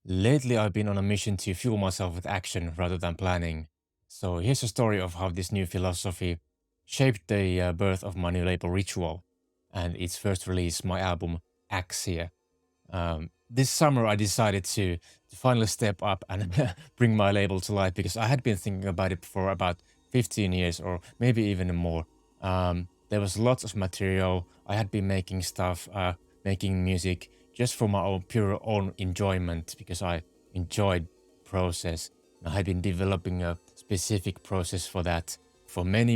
Lately, I've been on a mission to fuel myself with action rather than planning. So here's a story of how this new philosophy shaped the birth of my new label Ritual and its first release, my album Axia. This summer, I decided to finally step up and bring my label to life because I had been thinking about it for about 15 years or maybe even more. There was lots of material. I had been making stuff, making music just for my own pure own enjoyment because I enjoyed process. I had been developing a specific process for that for many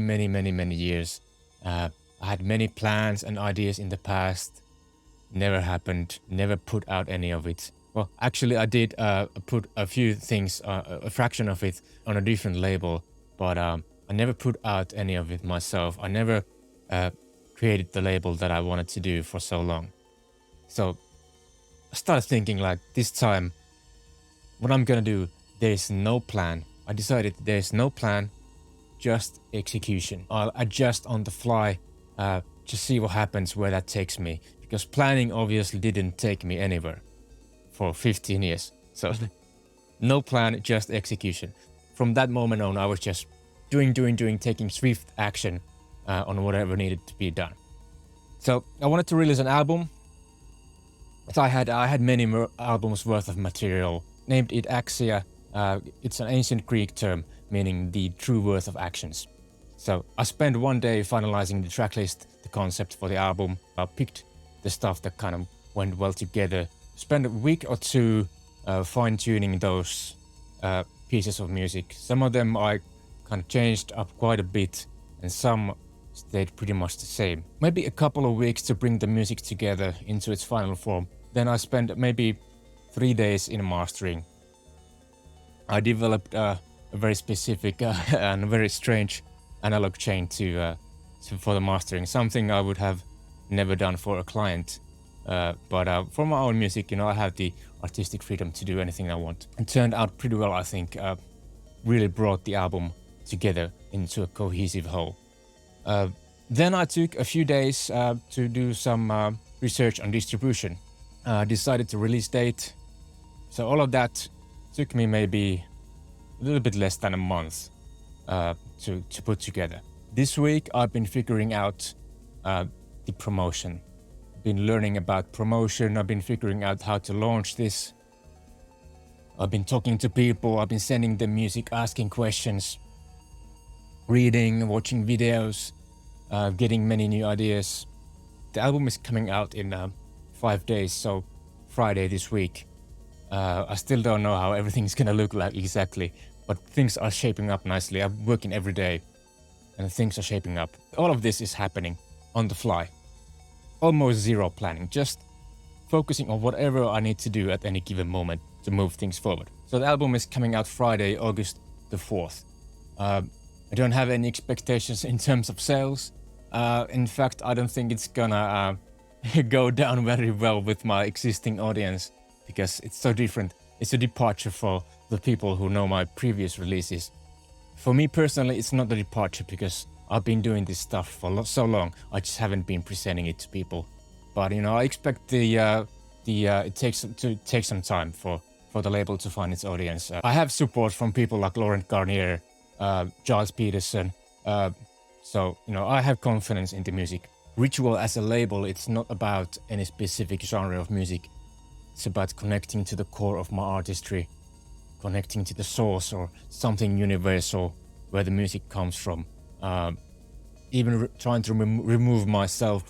years. I had many plans and ideas in the past, never happened, never put out any of it. Well, actually, I did put a few things, a fraction of it on a different label, but I never put out any of it myself. I never created the label that I wanted to do for so long. So I started thinking like this time, what I'm gonna do, there's no plan. I decided there's no plan, just execution. I'll adjust on the fly, just see what happens, where that takes me. Because planning obviously didn't take me anywhere for 15 years. So no plan, just execution. From that moment on, I was just doing, taking swift action on whatever needed to be done. So I wanted to release an album. So I had many albums worth of material. Named it Axia. It's an ancient Greek term meaning the true worth of actions. So I spent one day finalizing the tracklist, the concept for the album. I picked the stuff that kind of went well together. Spent a week or two fine-tuning those pieces of music. Some of them I kind of changed up quite a bit, and some stayed pretty much the same. Maybe a couple of weeks to bring the music together into its final form. Then I spent maybe 3 days in mastering. I developed a very specific and very strange analog chain for the mastering, something I would have never done for a client. But for my own music, I have the artistic freedom to do anything I want. It turned out pretty well, I think. Really brought the album together into a cohesive whole. Then I took a few days to do some research on distribution. Decided to release date. So all of that took me maybe a little bit less than a month to put together. This week I've been figuring out the promotion. Been learning about promotion. I've been figuring out how to launch this. I've been talking to people. I've been sending them music, asking questions, reading, watching videos, getting many new ideas. The album is coming out in 5 days, so Friday this week. I still don't know how everything's gonna look like exactly, but things are shaping up nicely. I'm working every day and things are shaping up. All of this is happening on the fly. Almost zero planning, just focusing on whatever I need to do at any given moment to move things forward. So the album is coming out Friday, August the 4th. I don't have any expectations in terms of sales. In fact, I don't think it's gonna go down very well with my existing audience because it's so different. It's a departure for the people who know my previous releases. For me personally, it's not a departure because I've been doing this stuff for so long. I just haven't been presenting it to people. But I expect it takes some time for the label to find its audience. I have support from people like Laurent Garnier, Giles Peterson. So I have confidence in the music. Ritual as a label, it's not about any specific genre of music. It's about connecting to the core of my artistry, connecting to the source or something universal where the music comes from. Even trying to remove myself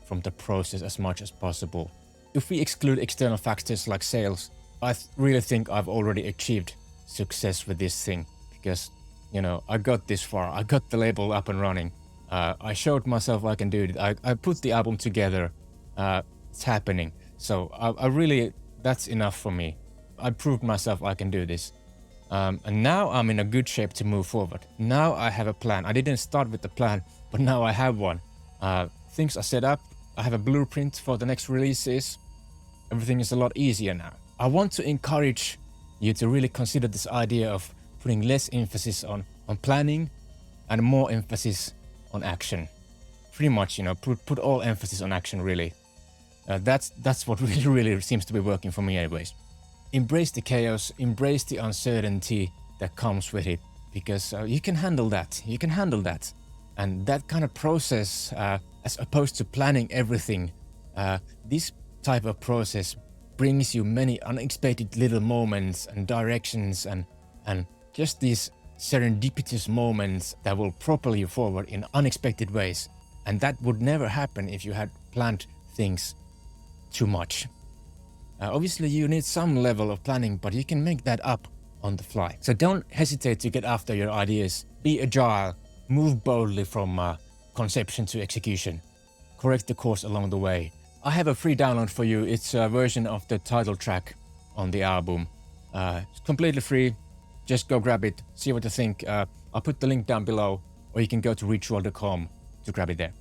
from the process as much as possible. If we exclude external factors like sales, I really think I've already achieved success with this thing because, I got this far. I got the label up and running. I showed myself I can do it. I put the album together. It's happening. So I really, that's enough for me. I proved myself I can do this. And now I'm in a good shape to move forward. Now I have a plan. I didn't start with the plan, but now I have one. Things are set up. I have a blueprint for the next releases. Everything is a lot easier now. I want to encourage you to really consider this idea of putting less emphasis on planning and more emphasis on action. Pretty much, put all emphasis on action really. That's what really seems to be working for me anyways. embrace the chaos, embrace the uncertainty that comes with it, because you can handle that. You can handle that. And that kind of process, as opposed to planning everything, this type of process brings you many unexpected little moments and directions and just these serendipitous moments that will propel you forward in unexpected ways. And that would never happen if you had planned things too much. Obviously, you need some level of planning, but you can make that up on the fly. So don't hesitate to get after your ideas. Be agile. Move boldly from conception to execution. Correct the course along the way. I have a free download for you. It's a version of the title track on the album. It's completely free. Just go grab it, see what you think. I'll put the link down below, or you can go to ritual.com to grab it there.